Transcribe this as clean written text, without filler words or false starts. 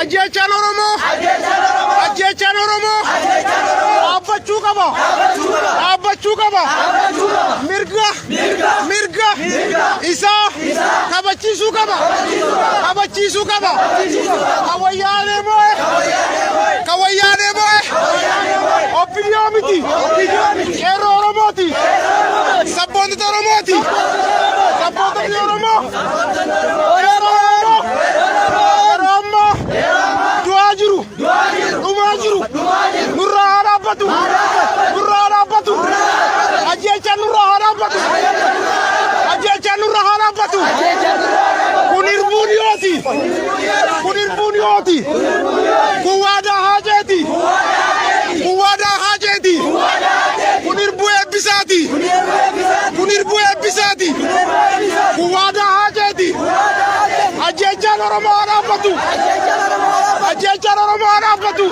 Ajjechaan Oromoo. Ajjechaan Oromoo. Dhaabbachuu qaba. Dhaabbachuu qaba. Mirga isaa kabachiisuu qaba. Kabachiisuu qaba. Kawayyaanee moo'e. Kawayyaanee moo'e. Opiniyaa miti. Qeerroo Oromooti. Sabboonota Oromooti. Sabboonota Oromoo. Nurraa haa dhaabbatu. Nurraa dhaabbatu. Ajjechaan nurraa haa dhaabbatu. Ajjechaan nurraa haa dhaabbatu. Kun hirbuun yooti. Kun hirbuun yooti. Kun waadaa haajeeti. Kun waadaa haajeeti. Kun hirbuu eebbisaati. Kun hirbuu eebbisaati. Kun waadaa haajeeti. Ajjechaan Oromoo haa dhaabbatu. Ajjechaan Oromoo haa dhaabbatu.